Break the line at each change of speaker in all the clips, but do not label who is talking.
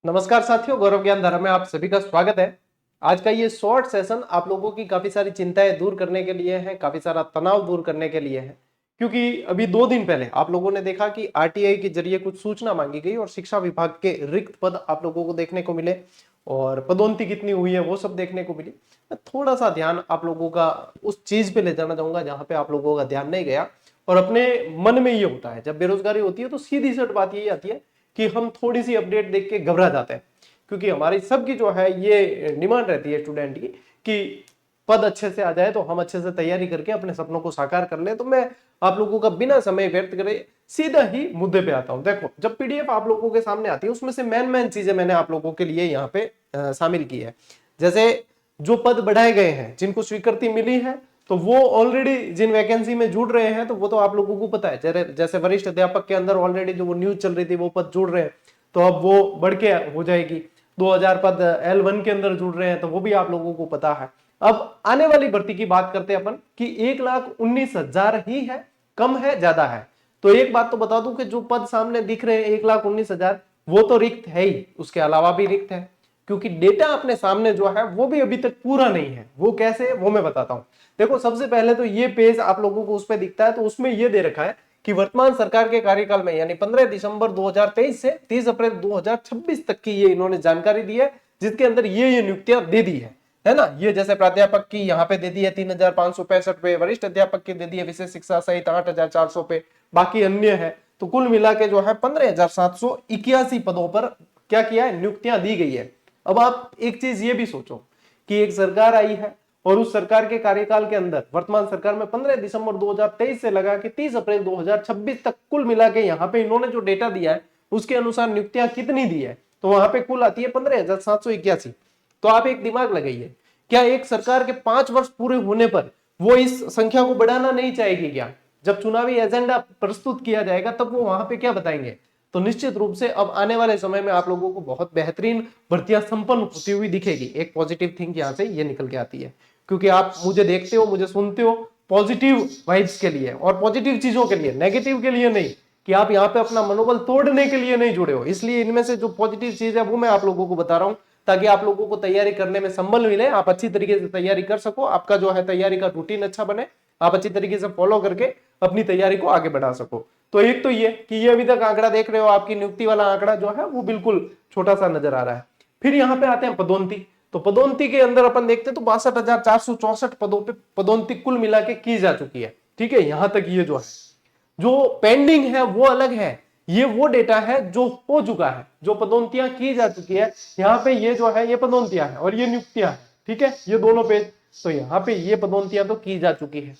नमस्कार साथियों, गौरव ज्ञान धारा में आप सभी का स्वागत है। आज का ये शॉर्ट सेशन आप लोगों की काफी सारी चिंताएं दूर करने के लिए है, काफी सारा तनाव दूर करने के लिए है। क्योंकि अभी 2 दिन पहले आप लोगों ने देखा कि आरटीआई के जरिए कुछ सूचना मांगी गई और शिक्षा विभाग के रिक्त पद आप लोगों को देखने को मिले और पदोन्नति कितनी हुई है वो सब देखने को मिली। मैं थोड़ा सा ध्यान आप लोगों का उस चीज पे ले जाना चाहूंगा जहां पे आप लोगों का ध्यान नहीं गया। और अपने मन में ये होता है, जब बेरोजगारी होती है तो सीधी सी बात यही आती है कि हम थोड़ी सी अपडेट देख के घबरा जाते हैं। क्योंकि हमारी सबकी जो है ये डिमांड रहती है स्टूडेंट की कि पद अच्छे से आ जाए तो हम अच्छे से तैयारी करके अपने सपनों को साकार कर ले। तो मैं आप लोगों का बिना समय व्यर्थ करे सीधा ही मुद्दे पे आता हूं। देखो, जब पीडीएफ आप लोगों के सामने आती है उसमें से मेन चीजें मैंने आप लोगों के लिए यहाँ पे शामिल की है। जैसे जो पद बढ़ाए गए हैं, जिनको स्वीकृति मिली है, तो वो ऑलरेडी जिन वैकेंसी में जुड़ रहे हैं तो वो तो आप लोगों को पता है। जैसे वरिष्ठ अध्यापक के अंदर ऑलरेडी जो वो न्यूज चल रही थी वो पद जुड़ रहे हैं, तो अब वो बढ़ के हो जाएगी। 2000 पद L1 के अंदर जुड़ रहे हैं तो वो भी आप लोगों को पता है। अब आने वाली भर्ती की बात करते हैं अपन कि 1,19,000 ही है, कम है ज्यादा है। तो एक बात तो बता दूं कि जो पद सामने दिख रहे हैं 1,19,000 वो तो रिक्त है ही, उसके अलावा भी रिक्त है। क्योंकि डेटा अपने सामने जो है वो भी अभी तक पूरा नहीं है। वो कैसे, वो मैं बताता हूं। देखो, सबसे पहले तो ये पेज आप लोगों को उस पर दिखता है, तो उसमें ये दे रखा है कि वर्तमान सरकार के कार्यकाल में यानी 15 दिसंबर 2023 से 30 अप्रैल 2026 तक की ये इन्होंने जानकारी दी है, जिसके अंदर ये नियुक्तियां दे दी है ना। ये जैसे प्राध्यापक की यहाँ पे दे दी है 3,565 पे, वरिष्ठ अध्यापक की दे दी है विशेष शिक्षा सहित 8,400 पे, बाकी अन्य है। तो कुल मिला के जो है 15,781 पदों पर क्या किया है, नियुक्तियां दी गई है। अब आप एक चीज ये भी सोचो कि एक सरकार आई है और उस सरकार के कार्यकाल के अंदर वर्तमान सरकार में 15 दिसंबर 2023 से लगा के 30 अप्रैल 2026 तक कुल मिला के यहाँ पे इन्होंने जो डेटा दिया है उसके अनुसार नियुक्तियां कितनी दी है, तो वहां पे कुल आती है 15,781। तो आप एक दिमाग लगाइए, क्या एक सरकार के 5 वर्ष पूरे होने पर वो इस संख्या को बढ़ाना नहीं चाहेगी क्या? जब चुनावी एजेंडा प्रस्तुत किया जाएगा तब वो वहां पे क्या बताएंगे? तो निश्चित रूप से अब आने वाले समय में आप लोगों को बहुत बेहतरीन भर्तियां संपन्न होती हुई दिखेगी। एक पॉजिटिव थिंग यहां से ये निकल के आती है, क्योंकि आप मुझे देखते हो, मुझे सुनते हो पॉजिटिव वाइब्स के लिए और पॉजिटिव चीजों के लिए, नेगेटिव के लिए नहीं, कि आप यहाँ पे अपना मनोबल तोड़ने के लिए नहीं जुड़े हो। इसलिए इनमें से जो पॉजिटिव चीज है वो मैं आप लोगों को बता रहा हूँ, ताकि आप लोगों को तैयारी करने में संबल मिले, आप अच्छी तरीके से तैयारी कर सको, आपका जो है तैयारी का रूटीन अच्छा बने, आप अच्छी तरीके से फॉलो करके अपनी तैयारी को आगे बढ़ा सको। तो एक तो ये कि ये अभी तक आंकड़ा देख रहे हो, आपकी नियुक्ति वाला आंकड़ा जो है वो बिल्कुल छोटा सा नजर आ रहा है। फिर यहाँ पे आते हैं पदोन्नति। तो पदोन्नति के अंदर अपन देखते हैं तो 62,464 पदों पे पदोन्नति कुल मिला के की जा चुकी है। ठीक है, यहां तक ये जो है, जो पेंडिंग है वो अलग है। ये वो डेटा है जो हो चुका है, जो पदोन्नतियां की जा चुकी है। यहाँ पे ये जो है ये पदोन्नतियां है और ये नियुक्तियां है। ठीक है, ये दोनों पेज, तो यहाँ पे ये पदोन्नतियां तो की जा चुकी है।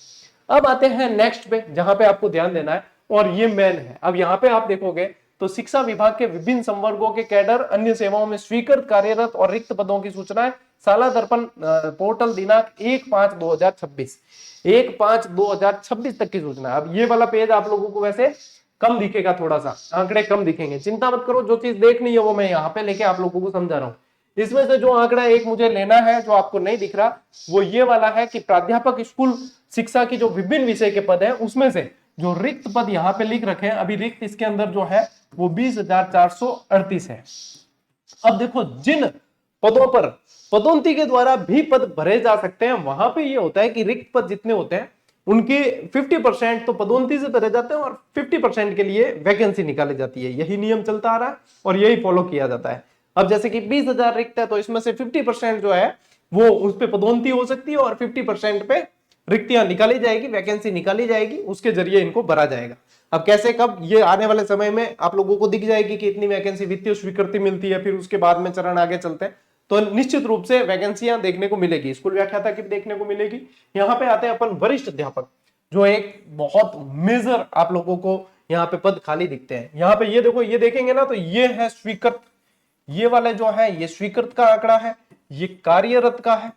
अब आते हैं नेक्स्ट पे, जहां पे आपको ध्यान देना है और ये मेन है। अब यहाँ पे आप देखोगे तो शिक्षा विभाग के विभिन्न संवर्गों के कैडर अन्य सेवाओं में स्वीकृत कार्यरत और रिक्त पदों की सूचनाएं साला दर्पण पोर्टल दिनांक 1/5/2026 1/5/2026 तक की सूचना। अब ये वाला पेज आप लोगों को वैसे कम दिखेगा, थोड़ा सा आंकड़े कम दिखेंगे, चिंता मत करो, जो चीज देखनी है वो मैं यहाँ पे लेके आप लोगों को समझा रहा हूँ। इसमें से जो आंकड़ा एक मुझे लेना है जो आपको नहीं दिख रहा, वो ये वाला है कि प्राध्यापक स्कूल शिक्षा की जो विभिन्न विषय के पद है उसमें से जो रिक्त पद यहाँ पे लिख रखे हैं, अभी रिक्त इसके अंदर जो है वो 20,438 है। अब देखो, जिन पदों पर पदोन्नति के द्वारा भी पद भरे जा सकते हैं, वहां पे ये होता है कि रिक्त पद जितने होते हैं उनके 50% तो पदोन्नति से भरे जाते हैं और 50% के लिए वैकेंसी निकाली जाती है। यही नियम चलता आ रहा है और यही फॉलो किया जाता है। अब जैसे कि 20,000 रिक्त है तो इसमें से 50% जो है वो उस पर पदोन्नति हो सकती है और 50% पे रिक्तियां निकाली जाएगी, वैकेंसी निकाली जाएगी, उसके जरिए इनको भरा जाएगा। अब कैसे, कब, ये आने वाले समय में आप लोगों को दिख जाएगी कि इतनी वैकेंसी वित्तीय स्वीकृति मिलती है, फिर उसके बाद में चरण आगे चलते हैं तो निश्चित रूप से वैकेंसियां देखने को मिलेगी, स्कूल व्याख्याता की भी देखने को मिलेगी। यहाँ पे आते हैं अपन वरिष्ठ अध्यापक, जो एक बहुत मेजर आप लोगों को यहाँ पे पद खाली दिखते हैं। यहाँ पे ये देखो, ये देखेंगे ना तो ये है स्वीकृत, ये वाला जो है ये स्वीकृत का आंकड़ा है, ये कार्यरत का है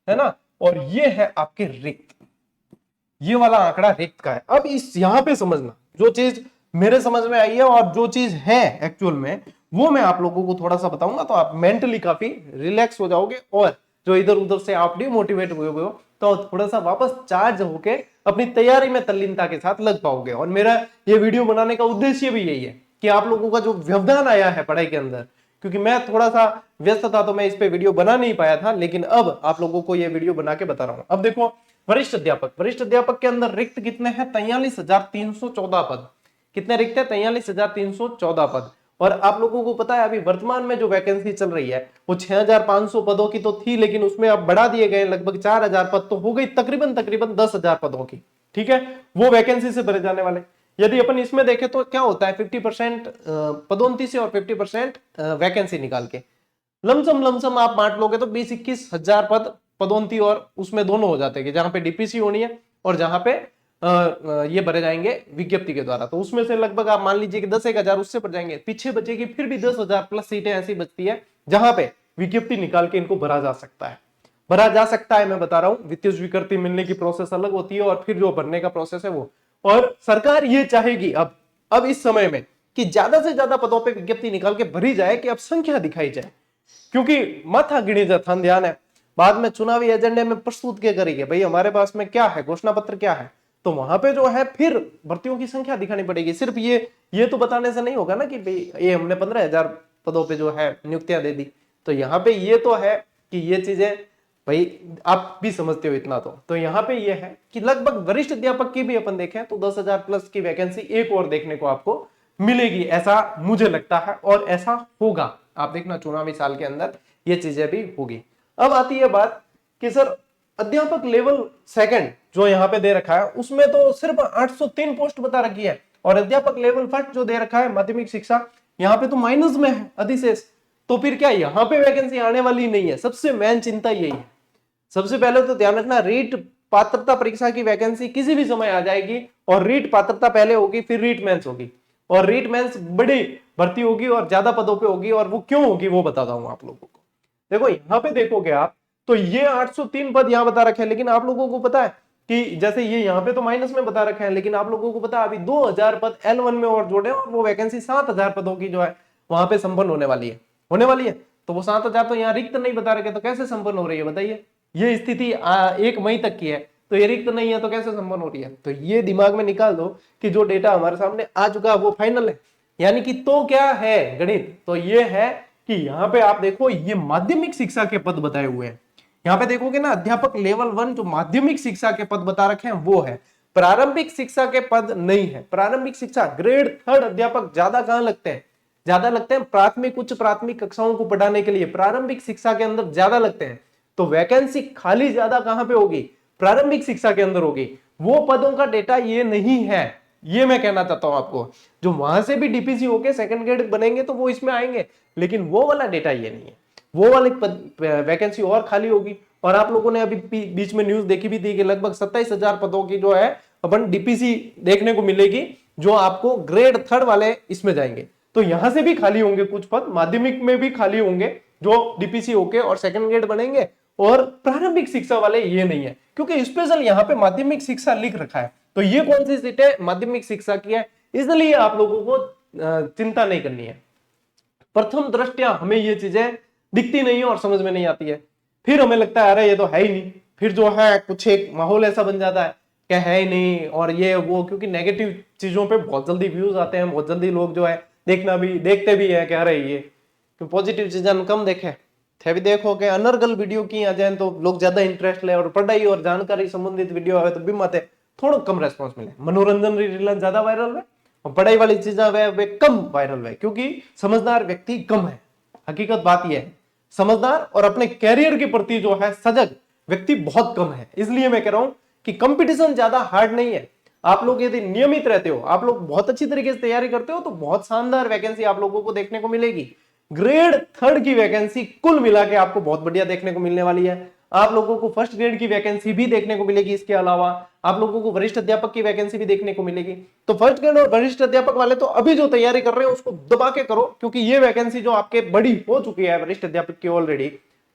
ना, और ये है आपके रिक्त, ये वाला आंकड़ा रिक्त का है। अब इस यहाँ पे समझना, जो चीज मेरे समझ में आई है और जो चीज है एक्चुअल में वो मैं आप लोगों को थोड़ा सा बताऊंगा, तो आप मेंटली काफी रिलैक्स हो जाओगे और जो इधर उधर से आप डिमोटिवेट हुए हो तो थोड़ा सा वापस चार्ज होके अपनी तैयारी में तल्लीनता के साथ लग पाओगे। और मेरा ये वीडियो बनाने का उद्देश्य भी यही है कि आप लोगों का जो व्यवधान आया है पढ़ाई के अंदर, क्योंकि मैं थोड़ा सा व्यस्त था तो मैं इस पे वीडियो बना नहीं पाया था, लेकिन अब आप लोगों को ये वीडियो बना के बता रहा हूं। अब देखो वरिष्ठ अध्यापक के अंदर रिक्त कितने हैं? 43,314 पद। कितने रिक्त है? 43,314 पद। और आप लोगों को पता है अभी वर्तमान में जो वैकेंसी चल रही है वो 6,500 पदों की तो थी, लेकिन उसमें अब बढ़ा दिए गए लगभग 4,000 पद, तो हो गई तकरीबन 10,000 पदों की। ठीक है, वो वैकेंसी से भरे जाने वाले। यदि अपन इसमें देखें तो क्या होता है, 50% पदोन्नति से और 50% वैकेंसी निकाल के लमसम आप बांट लोगे तो 20-21 हजार पद पदोन्नति और उसमें दोनों हो जाते हैं, जहां पे डीपीसी होनी है और जहां पे ये भरे जाएंगे विज्ञप्ति के द्वारा। तो उसमें से लगभग आप मान लीजिए कि 10,000 उससे भर जाएंगे, पीछे बचेगी फिर भी 10,000 प्लस सीटें ऐसी बचती है जहां पे विज्ञप्ति निकाल के इनको भरा जा सकता है। भरा जा सकता है, मैं बता रहा हूं, वित्तीय स्वीकृति मिलने की प्रोसेस अलग होती है और फिर जो भरने का प्रोसेस है वो। और सरकार ये चाहेगी अब इस समय में कि ज्यादा से ज्यादा पदों पे विज्ञप्ति निकाल के भरी जाए, कि अब संख्या दिखाई जाए, क्योंकि माथा गिणी जथान ध्यान है। बाद में चुनावी एजेंडे में प्रस्तुत क्या करेंगे, भाई हमारे पास में क्या है, घोषणा पत्र क्या है, तो वहां पे जो है फिर भर्तियों की संख्या दिखानी पड़ेगी। सिर्फ ये तो बताने से नहीं होगा ना कि भाई ये हमने 15,000 पदों पे जो है नियुक्तियां दे दी। तो यहाँ पे ये तो है कि ये चीजें भाई आप भी समझते हो इतना तो यहाँ पे ये है कि लगभग वरिष्ठ अध्यापक की भी अपन देखें तो 10,000 प्लस की वैकेंसी एक और देखने को आपको मिलेगी, ऐसा मुझे लगता है और ऐसा होगा। आप देखना चुनावी साल के अंदर ये चीजें भी होगी। अब आती है बात कि सर अध्यापक लेवल सेकंड जो यहाँ पे दे रखा है उसमें तो सिर्फ 803 पोस्ट बता रखी है, और अध्यापक लेवल फर्स्ट जो दे रखा है माध्यमिक शिक्षा, यहाँ पे तो माइनस में है अधिशेष। तो फिर क्या यहाँ पे वैकेंसी आने वाली नहीं है? सबसे मेन चिंता यही है। सबसे पहले तो ध्यान रखना, रीट पात्रता परीक्षा की वैकेंसी किसी भी समय आ जाएगी, और रीट पात्रता पहले होगी फिर रीट मेंस होगी, और रीट मेंस बड़ी भर्ती होगी और ज्यादा पदों पे होगी। और वो क्यों होगी वो बताता हूं आप लोगों को। देखो यहाँ पे देखोगे आप तो ये 803 पद यहाँ बता रखे हैं, लेकिन आप लोगों को पता है कि जैसे ये यहाँ पे तो माइनस में बता रखे हैं, लेकिन आप लोगों को पता है अभी 2,000 पद L1 में और जोड़े, और वो वैकेंसी 7,000 पदों की जो है वहां पे संपन्न होने वाली है। तो वो 7,000 तो यहाँ रिक्त नहीं बता रखे, तो कैसे संपन्न हो रही है बताइए? ये स्थिति 1 मई तक की है, तो ये रिक्त नहीं है तो कैसे संपन्न हो रही है? तो ये दिमाग में निकाल दो कि जो डेटा हमारे सामने आ चुका है वो फाइनल है। यानी कि तो क्या है गणित, तो ये है कि यहाँ पे आप देखो ये माध्यमिक शिक्षा के पद बताए हुए हैं। यहाँ पे देखोगे ना, अध्यापक लेवल 1 जो माध्यमिक शिक्षा के पद बता रखे हैं वो है, प्रारंभिक शिक्षा के पद नहीं है। प्रारंभिक शिक्षा ग्रेड 3 अध्यापक ज्यादा कहां लगते हैं? ज्यादा लगते हैं प्राथमिक उच्च प्राथमिक कक्षाओं को पढ़ाने के लिए, प्रारंभिक शिक्षा के अंदर ज्यादा लगते हैं। तो वैकेंसी खाली ज्यादा कहां पे होगी? प्रारंभिक शिक्षा के अंदर होगी। वो पदों का डेटा ये नहीं है, ये मैं कहना चाहता हूं आपको। जो वहां से भी डीपीसी होके सेकंड ग्रेड बनेंगे तो वो इसमें आएंगे, लेकिन वो वाला डेटा ये नहीं है। वो वाली वैकेंसी और खाली होगी। और आप लोगों ने अभी बीच में न्यूज देखी भी थी कि लगभग 27,000 पदों की जो है अपन डीपीसी देखने को मिलेगी, जो आपको ग्रेड 3 वाले इसमें जाएंगे। तो यहां से भी खाली होंगे कुछ पद, माध्यमिक में भी खाली होंगे जो डीपीसी होके और सेकंड ग्रेड बनेंगे, और प्रारंभिक शिक्षा वाले ये नहीं है, क्योंकि स्पेशल यहाँ पे माध्यमिक शिक्षा लिख रखा है। तो ये कौन सी सीट है? माध्यमिक शिक्षा की है, इसलिए आप लोगों को चिंता नहीं करनी है। प्रथम दृष्टया हमें ये चीजें दिखती नहीं है और समझ में नहीं आती है, फिर हमें लगता है अरे ये तो है ही नहीं, फिर जो है कुछ एक माहौल ऐसा बन जाता है कि है ही नहीं और ये वो, क्योंकि नेगेटिव चीजों पे बहुत जल्दी व्यूज आते हैं, बहुत जल्दी लोग जो है देखते भी है कि अरे ये पॉजिटिव चीजें कम देखे थे भी। देखो कि अनर्गल वीडियो की आ जाए तो लोग ज्यादा इंटरेस्ट ले, और पढ़ाई और जानकारी संबंधित वीडियो आए तो भी मत थोड़ा कम रेस्पॉन्स मिले। मनोरंजन रील ज्यादा वायरल है और पढ़ाई वाली चीजें वे कम वायरल है, क्योंकि समझदार व्यक्ति कम है। हकीकत बात यह है, समझदार और अपने कैरियर के प्रति जो है सजग व्यक्ति बहुत कम है। इसलिए मैं कह रहा हूं कि कंपटीशन ज्यादा हार्ड नहीं है। आप लोग यदि नियमित रहते हो, आप लोग बहुत अच्छी तरीके से तैयारी करते हो, तो बहुत शानदार वैकेंसी आप लोगों को देखने को मिलेगी। ग्रेड 3 की वैकेंसी कुल मिला के आपको बहुत बढ़िया देखने को मिलने वाली है। आप लोगों को फर्स्ट ग्रेड की वैकेंसी भी देखने को मिलेगी। इसके अलावा आप लोगों को वरिष्ठ अध्यापक की वैकेंसी भी देखने को मिलेगी। तो फर्स्ट ग्रेड और वरिष्ठ अध्यापक वाले तो अभी जो तैयारी कर रहे हैं उसको दबा के करो, क्योंकि ये वैकेंसी जो आपके बड़ी हो चुकी है वरिष्ठ अध्यापक की ऑलरेडी,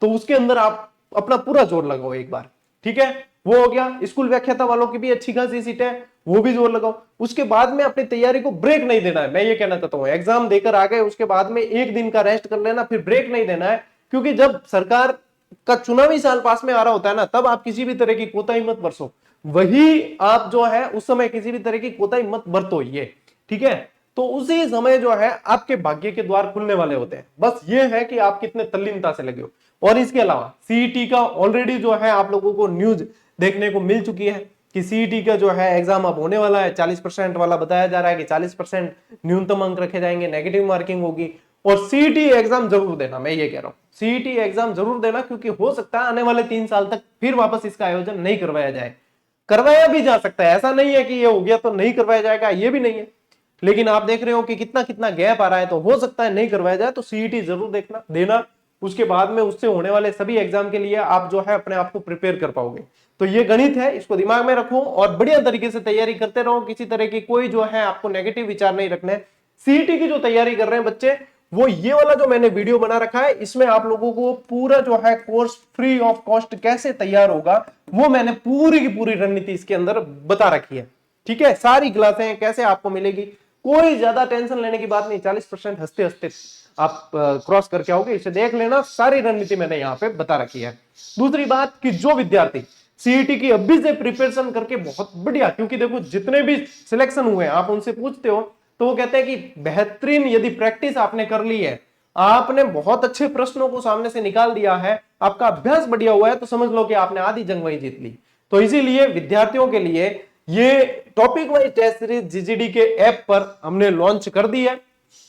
तो उसके अंदर आप अपना पूरा जोर लगाओ एक बार। ठीक है, वो हो गया। स्कूल व्याख्याता वालों की भी अच्छी खासी सीट है, वो भी जोर लगाओ। उसके बाद में अपनी तैयारी को ब्रेक नहीं देना है, मैं ये कहना चाहता हूं। एग्जाम देकर आ गए, उसके बाद में एक दिन का रेस्ट कर लेना, फिर ब्रेक नहीं देना है, क्योंकि जब सरकार का चुनावी साल पास में आ रहा होता है ना, तब आप किसी भी तरह की कोताही मत बरसो। वही आप जो है उस समय किसी भी तरह की कोताही मत बरतो ये। ठीक है, तो उसी समय जो है आपके भाग्य के द्वार खुलने वाले होते हैं। बस ये है कि आप कितने तल्लीनता से लगे हो। और इसके अलावा सीईटी का ऑलरेडी जो है आप लोगों को न्यूज देखने को मिल चुकी है कि सीईटी का जो है एग्जाम अब होने वाला है। 40% वाला बताया जा रहा है कि 40% न्यूनतम अंक रखे जाएंगे, नेगेटिव मार्किंग होगी। और सीईटी एग्जाम जरूर देना, मैं ये कह रहा हूं सीईटी एग्जाम जरूर देना, क्योंकि हो सकता है आने वाले 3 साल तक फिर वापस इसका आयोजन नहीं करवाया जाए। करवाया भी जा सकता है, ऐसा नहीं है कि ये हो गया तो नहीं करवाया जाएगा, ये भी नहीं है। लेकिन आप देख रहे हो कि कितना कितना गैप आ रहा है, तो हो सकता है नहीं करवाया जाए। तो सीईटी जरूर देखना देना, उसके बाद में उससे होने वाले सभी एग्जाम के लिए आप जो है अपने आप को प्रिपेयर कर पाओगे। तो ये गणित है, इसको दिमाग में रखो और बढ़िया तरीके से तैयारी करते रहो। किसी तरह की कोई जो है आपको नेगेटिव विचार नहीं रखना है। सीईटी की जो तैयारी कर रहे हैं बच्चे, वो ये वाला जो मैंने वीडियो बना रखा है, इसमें आप लोगों को पूरा जो है कोर्स फ्री ऑफ कॉस्ट कैसे तैयार होगा, वो मैंने पूरी की पूरी रणनीति इसके अंदर बता रखी है। ठीक है, सारी क्लासें कैसे आपको मिलेगी, कोई ज्यादा टेंशन लेने की बात नहीं। 40% हंसते हंसते आप क्रॉस करके आओगे, इसे देख लेना। सारी रणनीति मैंने यहाँ पे बता रखी है। दूसरी बात कि जो विद्यार्थी सीईटी की अभी से प्रिपरेशन करके बहुत बढ़िया, क्योंकि देखो जितने भी सिलेक्शन हुए आप उनसे पूछते हो तो वो कहते हैं कि बेहतरीन यदि प्रैक्टिस आपने कर ली है, आपने बहुत अच्छे प्रश्नों को सामने से निकाल दिया है, आपका अभ्यास बढ़िया हुआ है, तो समझ लो कि आपने आधी जंग वही जीत ली। तो इसीलिए विद्यार्थियों के लिए ये टॉपिक वाइज टेस्ट सीरीज जीजीडी के ऐप पर हमने लॉन्च कर दी है।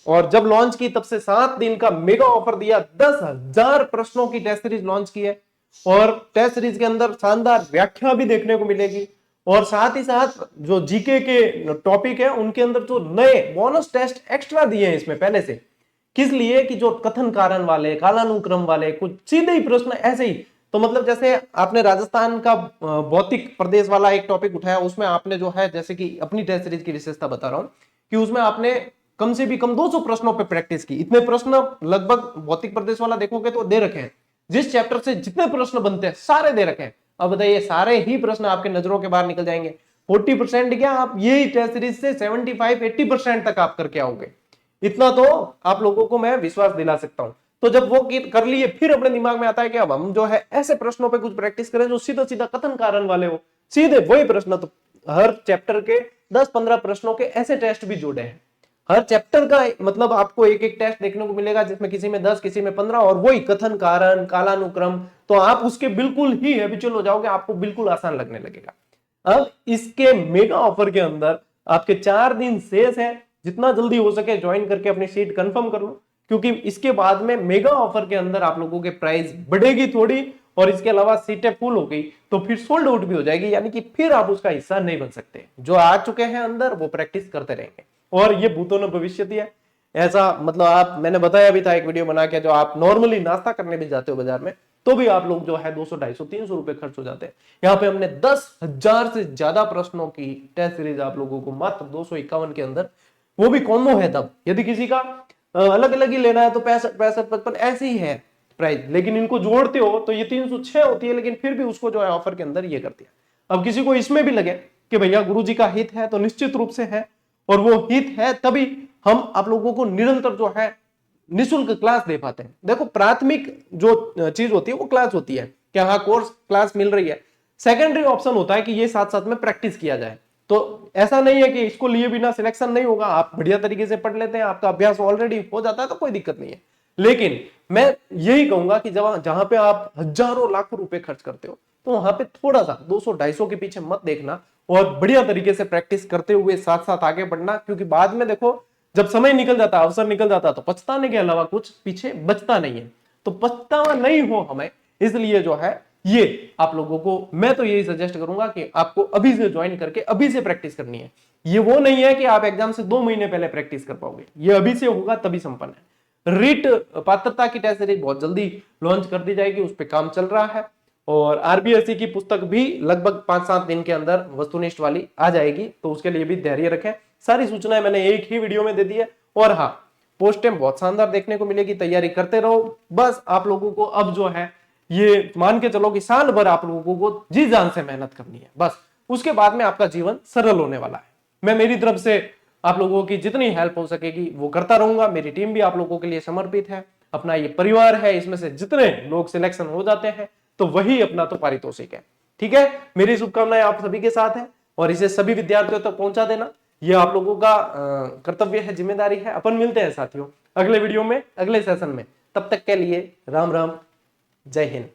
और जब लॉन्च की तब से 7 दिन का मेगा ऑफर दिया, 10,000 प्रश्नों की टेस्ट सीरीज लॉन्च की है। और टेस्ट सीरीज के अंदर शानदार व्याख्या भी देखने को मिलेगी। और साथ ही साथ जो जीके के टॉपिक है उनके अंदर जो नए बोनस टेस्ट एक्स्ट्रा दिए हैं इसमें पहले से, किस लिए कि जो कथन कारण वाले, कालानुक्रम वाले, कुछ सीधे ही प्रश्न ऐसे ही। तो मतलब जैसे आपने राजस्थान का भौतिक प्रदेश वाला एक टॉपिक उठाया, उसमें आपने जो है, जैसे कि अपनी टेस्ट सीरीज की विशेषता बता रहा हूं कि उसमें आपने कम से भी कम 200 प्रश्नों पे प्रैक्टिस की। इतने प्रश्न लगभग भौतिक प्रदेश वाला देखोगे तो दे रखे हैं, जिस चैप्टर से जितने प्रश्न बनते हैं सारे दे रखे हैं। अब बताइए, सारे ही प्रश्न आपके नजरों के बाहर निकल जाएंगे। 40% क्या, आप यही टेस्ट सीरीज से 75-80% तक आप करके आओगे। इतना तो आप लोगों को मैं विश्वास दिला सकता हूं। तो जब वो कर लिए, फिर अपने दिमाग में आता है कि अब हम जो है ऐसे प्रश्नों पे कुछ प्रैक्टिस करें जो सीधा सीधा कथन कारण वाले हो, सीधे वही प्रश्न। तो हर चैप्टर के 10-15 प्रश्नों के ऐसे टेस्ट भी जोड़े हैं। हर चैप्टर का मतलब आपको एक एक टेस्ट देखने को मिलेगा, जिसमें किसी में 10, किसी में 15, और वही कथन कारण, कालानुक्रम। तो आप उसके बिल्कुल ही हैबिचुअल हो जाओगे, आपको बिल्कुल आसान लगने लगेगा। अब इसके मेगा ऑफर के अंदर आपके 4 दिन शेष है, जितना जल्दी हो सके ज्वाइन करके अपनी सीट कंफर्म कर लो, क्योंकि इसके बाद में मेगा ऑफर के अंदर आप लोगों के प्राइस बढ़ेगी थोड़ी, और इसके अलावा सीटें फुल हो गई तो फिर सोल्ड आउट भी हो जाएगी, यानी कि फिर आप उसका हिस्सा नहीं बन सकते। जो आ चुके हैं अंदर वो प्रैक्टिस करते रहेंगे, और ये भूतों न भविष्य है ऐसा। मतलब आप, मैंने बताया भी था एक वीडियो बना के, जो आप नॉर्मली नाश्ता करने भी जाते हो बाजार में, तो भी आप लोग जो है 200, 250, 300 रुपए खर्च हो जाते हैं। यहाँ पे हमने 10,000 से ज्यादा प्रश्नों की टेस्ट सीरीज आप लोगों को मात्र 251 के अंदर, वो भी कॉम्बो है। तब यदि किसी का अलग अलग ही लेना है तो 65, 65, 55 ऐसे ही है प्राइस, लेकिन इनको जोड़ते हो तो ये 306 होती है। लेकिन फिर भी उसको जो है ऑफर के अंदर ये कर दिया। अब किसी को इसमें भी लगे कि भैया गुरुजी का हित है, तो निश्चित रूप से है, और वो हित है तभी हम आप लोगों को निरंतर जो है निःशुल्क क्लास दे पाते हैं। देखो, प्राथमिक जो चीज होती है वो क्लास होती है कि हाँ कोर्स क्लास मिल रही है। सेकेंडरी ऑप्शन होता है कि ये साथ साथ में प्रैक्टिस किया जाए। तो ऐसा नहीं है कि इसको लिए बिना सिलेक्शन नहीं होगा, आप बढ़िया तरीके से पढ़ लेते हैं, आपका अभ्यास ऑलरेडी हो जाता है तो कोई दिक्कत नहीं है। लेकिन मैं यही कहूंगा कि जहां पे आप हजारों लाखों रुपए खर्च करते हो, तो वहां पे थोड़ा सा 200, 250 के पीछे मत देखना, और बढ़िया तरीके से प्रैक्टिस करते हुए साथ साथ आगे बढ़ना। क्योंकि बाद में देखो, जब समय निकल जाता, अवसर निकल जाता, तो पछताने के अलावा कुछ पीछे बचता नहीं है। तो पछतावा नहीं हो हमें, इसलिए जो है ये आप लोगों को मैं तो यही सजेस्ट करूंगा कि आपको अभी से ज्वाइन करके अभी से प्रैक्टिस करनी है। ये वो नहीं है कि आप एग्जाम से 2 महीने पहले प्रैक्टिस कर पाओगे, ये अभी से होगा तभी संपन्न है। रीट पात्रता की टेस्ट सीरीज बहुत जल्दी लॉन्च कर दी जाएगी, उस पर काम चल रहा है। और आरबीएससी की पुस्तक भी लगभग 5-7 दिन के अंदर वस्तुनिष्ठ वाली आ जाएगी, तो उसके लिए भी धैर्य रखें। सारी सूचनाएं मैंने एक ही वीडियो में दे दी है। और हाँ, पोस्ट टाइम बहुत शानदार देखने को मिलेगी, तैयारी करते रहो। बस आप लोगों को अब जो है ये मान के चलो कि साल भर आप लोगों को जी जान से मेहनत करनी है, बस उसके बाद में आपका जीवन सरल होने वाला है। मैं मेरी तरफ से आप लोगों की जितनी हेल्प हो सकेगी वो करता रहूंगा। मेरी टीम भी आप लोगों के लिए समर्पित है, अपना ये परिवार है, इसमें से जितने लोग सिलेक्शन हो जाते हैं तो वही अपना तो पारितोषिक है। ठीक है, मेरी शुभकामनाएं आप सभी के साथ है, और इसे सभी विद्यार्थियों तक पहुंचा देना। ये आप लोगों का कर्तव्य है, जिम्मेदारी है। अपन मिलते हैं साथियों अगले वीडियो में, अगले सेशन में। तब तक के लिए राम राम, जय हिंद।